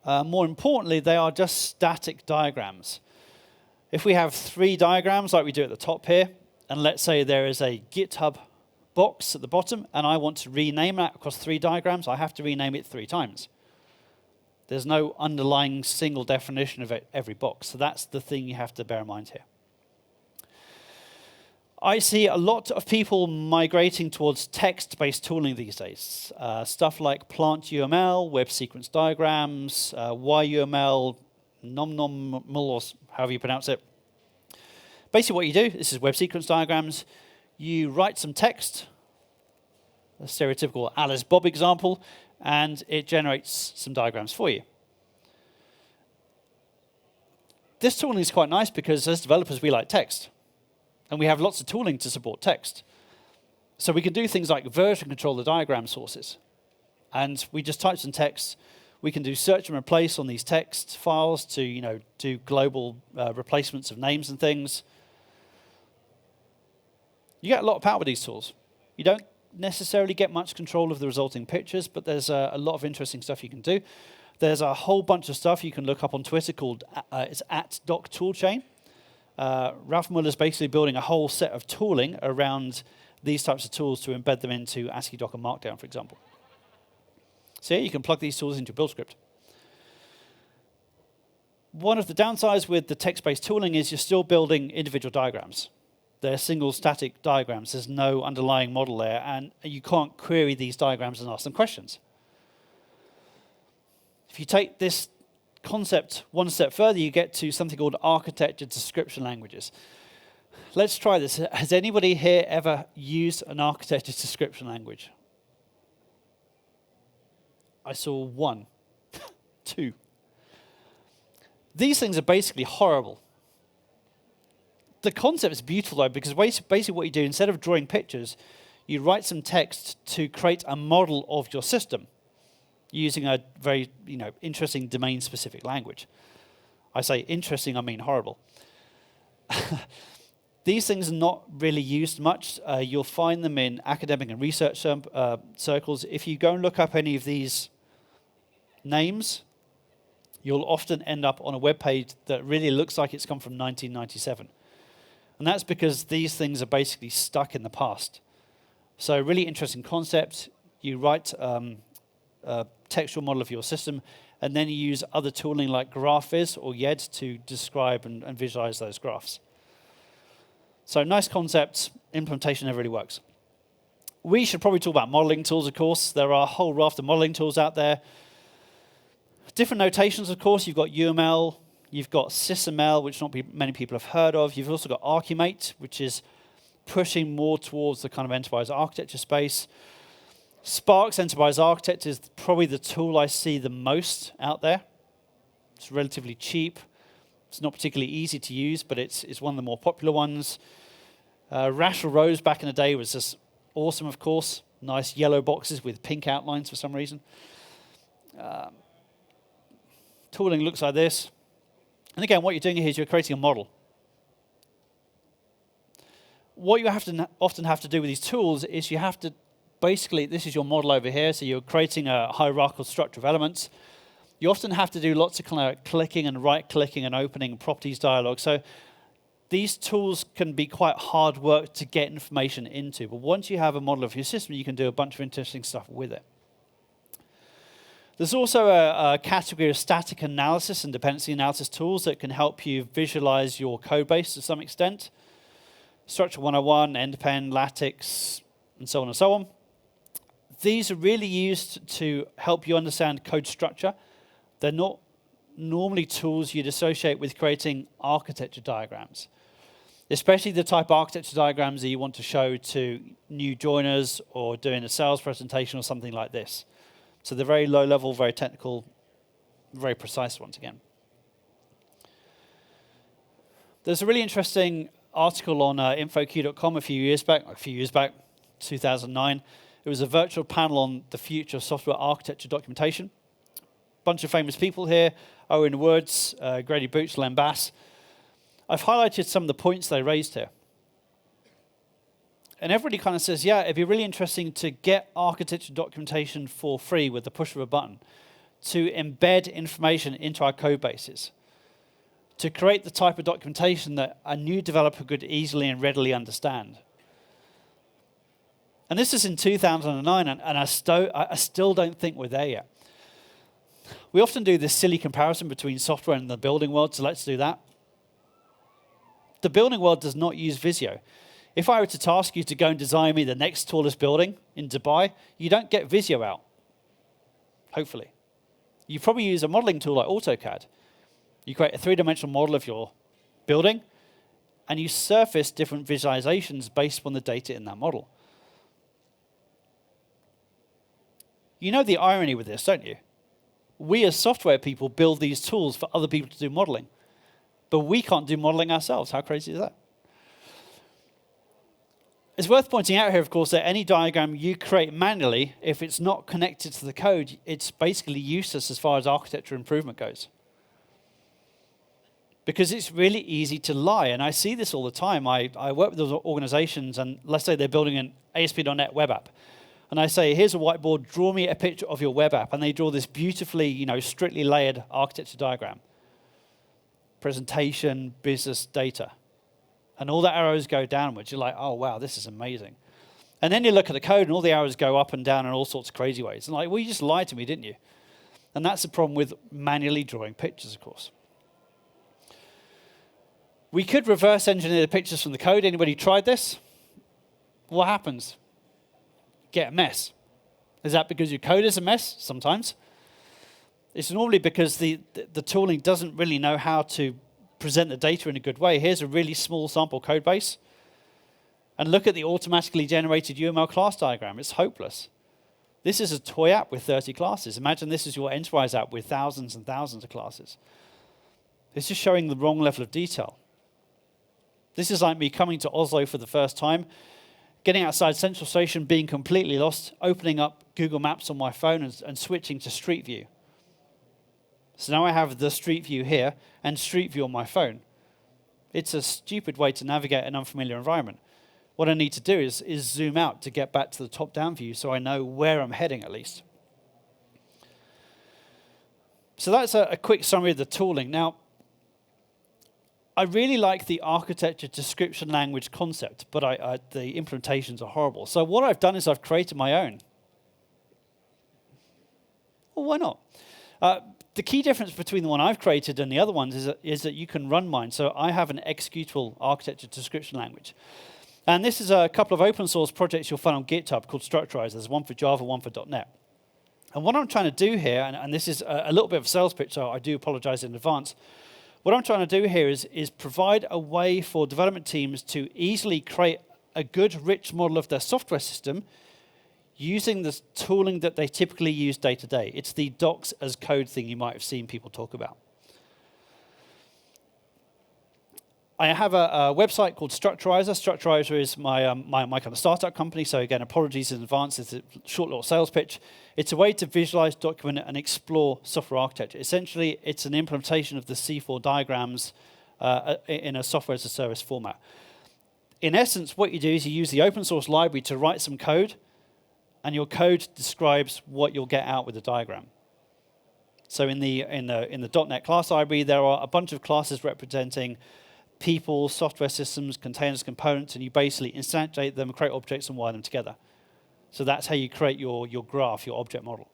More importantly, they are just static diagrams. If we have 3 diagrams like we do at the top here, and let's say there is a GitHub box at the bottom, and I want to rename that across 3 diagrams, I have to rename it 3 times. There's no underlying single definition of every box, so that's the thing you have to bear in mind here. I see a lot of people migrating towards text-based tooling these days. Stuff like plant UML, web sequence diagrams, YUML, nomnoml, or however you pronounce it. Basically what you do, this is web sequence diagrams, you write some text, a stereotypical Alice Bob example, and it generates some diagrams for you. This tooling is quite nice because as developers we like text. And we have lots of tooling to support text. So we can do things like version control the diagram sources. And we just type some text. We can do search and replace on these text files to do global replacements of names and things. You get a lot of power with these tools. You don't necessarily get much control of the resulting pictures, but there's a lot of interesting stuff you can do. There's a whole bunch of stuff you can look up on Twitter called it's @doctoolchain. Ralph Muller's basically building a whole set of tooling around these types of tools to embed them into ASCII, Doc, and Markdown, for example. So yeah, you can plug these tools into your build script. One of the downsides with the text-based tooling is you're still building individual diagrams. They're single static diagrams. There's no underlying model there, and you can't query these diagrams and ask them questions. If you take this concept one step further, you get to something called architecture description languages. Let's try this. Has anybody here ever used an architecture description language? I saw one, two. These things are basically horrible. The concept is beautiful though, because basically what you do, instead of drawing pictures, you write some text to create a model of your system using a very interesting domain-specific language. I say interesting, I mean horrible. These things are not really used much. You'll find them in academic and research circles. If you go and look up any of these names, you'll often end up on a web page that really looks like it's come from 1997. And that's because these things are basically stuck in the past. So really interesting concept. You write a textual model of your system, and then you use other tooling like GraphViz or YED to describe and visualize those graphs. So nice concept, implementation never really works. We should probably talk about modeling tools, of course. There are a whole raft of modeling tools out there. Different notations, of course. You've got UML, you've got SysML, which not many people have heard of. You've also got Archimate, which is pushing more towards the kind of enterprise architecture space. Spark's Enterprise Architect is probably the tool I see the most out there. It's relatively cheap. It's not particularly easy to use, but it's one of the more popular ones. Rational Rose back in the day was just awesome, of course. Nice yellow boxes with pink outlines for some reason. Tooling looks like this. And again, what you're doing here is you're creating a model. What you often have to do with these tools is you have to basically, this is your model over here, so you're creating a hierarchical structure of elements. You often have to do lots of kind of clicking and right-clicking and opening properties dialog. So these tools can be quite hard work to get information into. But once you have a model of your system, you can do a bunch of interesting stuff with it. There's also a category of static analysis and dependency analysis tools that can help you visualize your code base to some extent. Structure 101, NDPen, Lattice, and so on and so on. These are really used to help you understand code structure. They're not normally tools you'd associate with creating architecture diagrams, especially the type of architecture diagrams that you want to show to new joiners or doing a sales presentation or something like this. So they're very low level, very technical, very precise once again. There's a really interesting article on infoq.com a few years back, 2009. It was a virtual panel on the future of software architecture documentation. Bunch of famous people here, Owen Woods, Grady Booch, Len Bass. I've highlighted some of the points they raised here. And everybody kind of says, yeah, it'd be really interesting to get architecture documentation for free with the push of a button, to embed information into our code bases, to create the type of documentation that a new developer could easily and readily understand. And this is in 2009, and I still don't think we're there yet. We often do this silly comparison between software and the building world, so let's do that. The building world does not use Visio. If I were to task you to go and design me the next tallest building in Dubai, you don't get Visio out, hopefully. You probably use a modeling tool like AutoCAD. You create a three-dimensional model of your building, and you surface different visualizations based on the data in that model. You know the irony with this, don't you? We as software people build these tools for other people to do modeling, but we can't do modeling ourselves. How crazy is that? It's worth pointing out here, of course, that any diagram you create manually, if it's not connected to the code, it's basically useless as far as architecture improvement goes. because it's really easy to lie. And I see this all the time. I work with those organizations, and let's say they're building an ASP.NET web app. And I say, here's a whiteboard, draw me a picture of your web app. And they draw this beautifully, strictly layered architecture diagram. Presentation, business, data. And all the arrows go downwards. You're like, oh, wow, this is amazing. And then you look at the code, and all the arrows go up and down in all sorts of crazy ways. And like, well, you just lied to me, didn't you? And that's the problem with manually drawing pictures, of course. We could reverse engineer the pictures from the code. Anybody tried this? What happens? Get a mess. Is that because your code is a mess? Sometimes. It's normally because the tooling doesn't really know how to present the data in a good way. Here's a really small sample code base. And look at the automatically generated UML class diagram. It's hopeless. This is a toy app with 30 classes. Imagine this is your enterprise app with thousands and thousands of classes. It's just showing the wrong level of detail. This is like me coming to Oslo for the first time, getting outside Central Station, being completely lost, opening up Google Maps on my phone and switching to Street View. So now I have the Street View here and Street View on my phone. It's a stupid way to navigate an unfamiliar environment. What I need to do is zoom out to get back to the top-down view so I know where I'm heading at least. So that's a quick summary of the tooling. Now, I really like the architecture description language concept, but the implementations are horrible. So what I've done is I've created my own. Well, why not? The key difference between the one I've created and the other ones is that you can run mine. So I have an executable architecture description language. And this is a couple of open source projects you'll find on GitHub called Structurizers. There's one for Java, one for .NET. And what I'm trying to do here, and this is a little bit of a sales pitch, so I do apologize in advance. What I'm trying to do here is provide a way for development teams to easily create a good, rich model of their software system using the tooling that they typically use day to day. It's the docs as code thing you might have seen people talk about. I have a website called Structurizer. Structurizer is my kind of startup company. So again, apologies in advance. It's a short little sales pitch. It's a way to visualize, document, and explore software architecture. Essentially, it's an implementation of the C4 diagrams in a software as a service format. In essence, what you do is you use the open source library to write some code, and your code describes what you'll get out with the diagram. So in the .NET class library, there are a bunch of classes representing people, software systems, containers, components, and you basically instantiate them, create objects, and wire them together. So that's how you create your graph, your object model.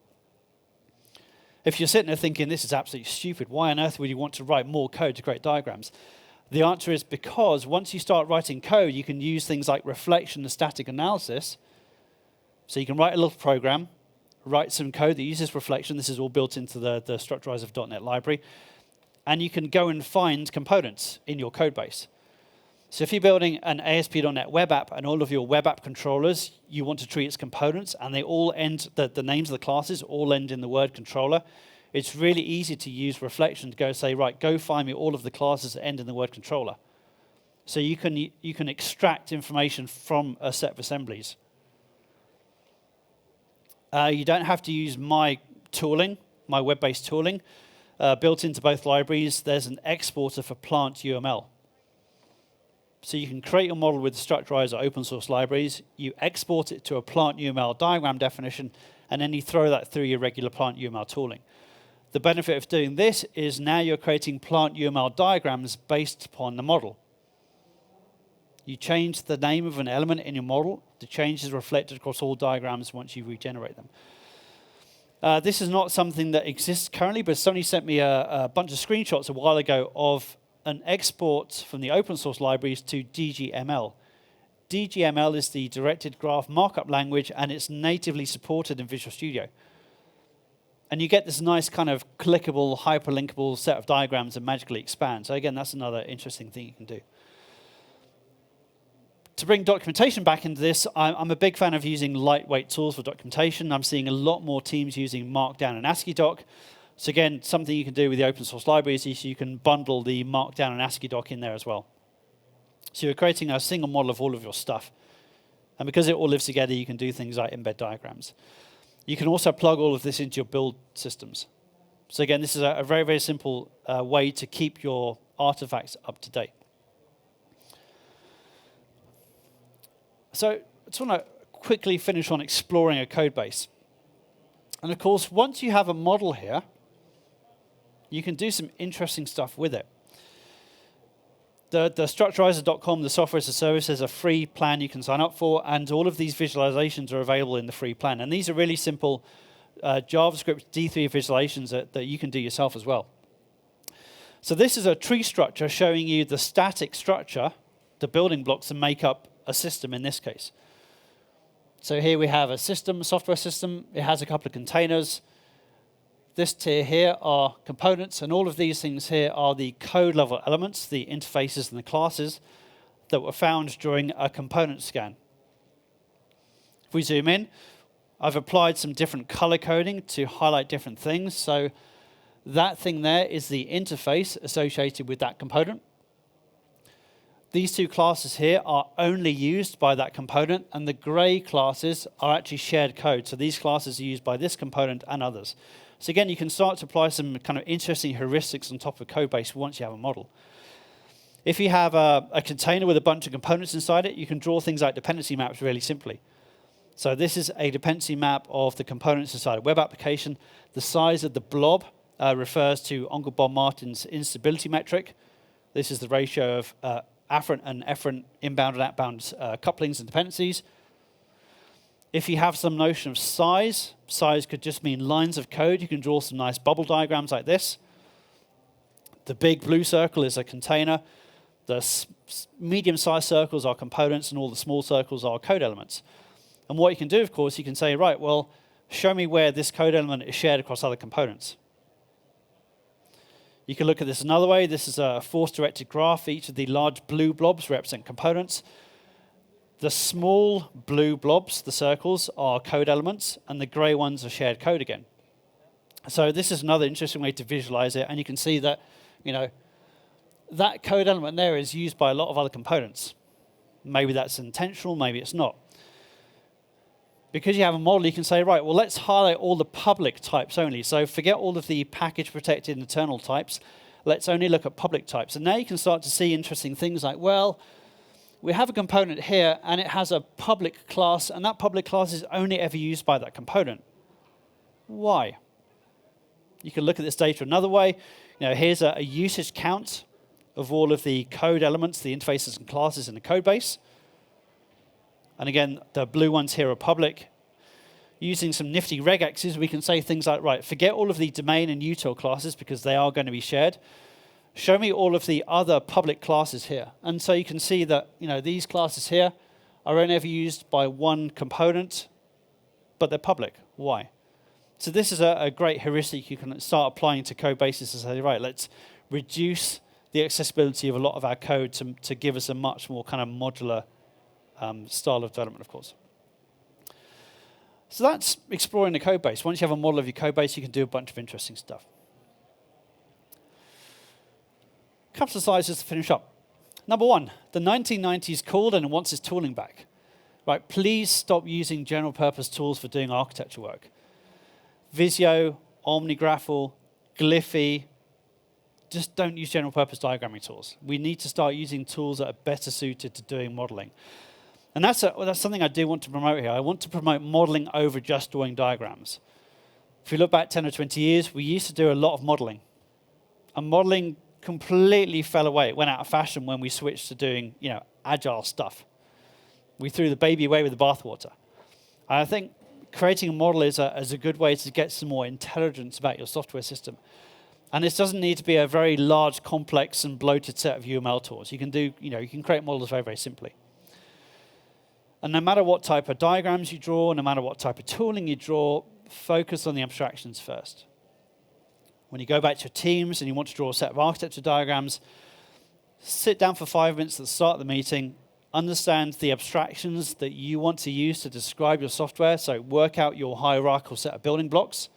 If you're sitting there thinking, this is absolutely stupid, why on earth would you want to write more code to create diagrams? The answer is because once you start writing code, you can use things like reflection and static analysis. So you can write a little program, write some code that uses reflection. This is all built into the Structurizer.NET library. And you can go and find components in your code base. So if you're building an ASP.NET web app and all of your web app controllers, you want to treat as components, and they all end, the names of the classes all end in the word controller, it's really easy to use reflection to go say, right, go find me all of the classes that end in the word controller. So you can extract information from a set of assemblies. You don't have to use my tooling, my web-based tooling. Built into both libraries, there's an exporter for plant UML. So you can create a model with the Structurizer open source libraries, you export it to a plant UML diagram definition, and then you throw that through your regular plant UML tooling. The benefit of doing this is now you're creating plant UML diagrams based upon the model. You change the name of an element in your model, the change is reflected across all diagrams once you regenerate them. This is not something that exists currently, but somebody sent me a bunch of screenshots a while ago of an export from the open source libraries to DGML. DGML is the directed graph markup language, and it's natively supported in Visual Studio. And you get this nice kind of clickable, hyperlinkable set of diagrams that magically expand. So again, that's another interesting thing you can do. To bring documentation back into this, I'm a big fan of using lightweight tools for documentation. I'm seeing a lot more teams using Markdown and ASCII doc. So again, something you can do with the open source libraries is you can bundle the Markdown and ASCII doc in there as well. So you're creating a single model of all of your stuff. And because it all lives together, you can do things like embed diagrams. You can also plug all of this into your build systems. So again, this is a very, very simple way to keep your artifacts up to date. So I just want to quickly finish on exploring a code base. And of course, once you have a model here, you can do some interesting stuff with it. The structurizer.com, the software as a service, is a free plan you can sign up for, and all of these visualizations are available in the free plan. And these are really simple JavaScript D3 visualizations that you can do yourself as well. So this is a tree structure showing you the static structure, the building blocks that make up a system in this case. So here we have a system, a software system. It has a couple of containers. This tier here are components, and all of these things here are the code level elements, the interfaces and the classes that were found during a component scan. If we zoom in, I've applied some different color coding to highlight different things. So that thing there is the interface associated with that component. These two classes here are only used by that component, and the gray classes are actually shared code. So these classes are used by this component and others. So again, you can start to apply some kind of interesting heuristics on top of a code base once you have a model. If you have a container with a bunch of components inside it, you can draw things like dependency maps really simply. So this is a dependency map of the components inside a web application. The size of the blob refers to Uncle Bob Martin's instability metric. This is the ratio of afferent and efferent inbound and outbound couplings and dependencies. If you have some notion of size could just mean lines of code. You can draw some nice bubble diagrams like this. The big blue circle is a container. The medium-sized circles are components, and all the small circles are code elements. And what you can do, of course, you can say, right, well, show me where this code element is shared across other components. You can look at this another way. This is a force-directed graph. Each of the large blue blobs represent components. The small blue blobs, the circles, are code elements, and the gray ones are shared code again. So this is another interesting way to visualize it, and you can see that, that code element there is used by a lot of other components. Maybe that's intentional, maybe it's not. Because you have a model, you can say, right, well, let's highlight all the public types only. So forget all of the package-protected internal types. Let's only look at public types. And now you can start to see interesting things like, well, we have a component here, and it has a public class, and that public class is only ever used by that component. Why? You can look at this data another way. Here's a usage count of all of the code elements, the interfaces and classes in the code base. And again, the blue ones here are public. Using some nifty regexes, we can say things like, right, forget all of the domain and util classes because they are going to be shared. Show me all of the other public classes here. And so you can see that these classes here are only ever used by one component, but they're public. Why? So this is a great heuristic you can start applying to code bases and say, right, let's reduce the accessibility of a lot of our code to give us a much more kind of modular style of development, of course. So that's exploring the code base. Once you have a model of your code base, you can do a bunch of interesting stuff. Couple of slides just to finish up. Number one, the 1990s called and wants its tooling back. Right, please stop using general purpose tools for doing architecture work. Visio, OmniGraffle, Glyphy, just don't use general purpose diagramming tools. We need to start using tools that are better suited to doing modeling. And that's something I do want to promote here. I want to promote modeling over just drawing diagrams. If we look back 10 or 20 years, we used to do a lot of modeling. And modeling completely fell away. It went out of fashion when we switched to doing, agile stuff. We threw the baby away with the bathwater. And I think creating a model is a good way to get some more intelligence about your software system. And this doesn't need to be a very large, complex, and bloated set of UML tools. You can do, you can create models very, very simply. And no matter what type of diagrams you draw, no matter what type of tooling you draw, focus on the abstractions first. When you go back to your teams and you want to draw a set of architecture diagrams, sit down for 5 minutes at the start of the meeting, understand the abstractions that you want to use to describe your software, so work out your hierarchical set of building blocks,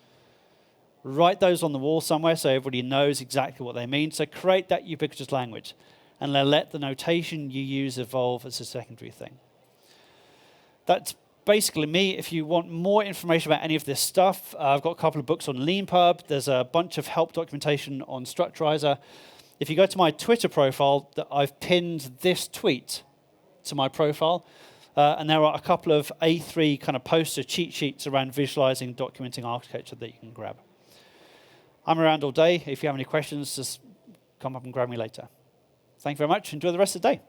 write those on the wall somewhere so everybody knows exactly what they mean, so create that ubiquitous language, and let the notation you use evolve as a secondary thing. That's basically me. If you want more information about any of this stuff, I've got a couple of books on LeanPub. There's a bunch of help documentation on Structurizer. If you go to my Twitter profile, I've pinned this tweet to my profile. And there are a couple of A3 kind of poster cheat sheets around visualizing, documenting architecture that you can grab. I'm around all day. If you have any questions, just come up and grab me later. Thank you very much. Enjoy the rest of the day.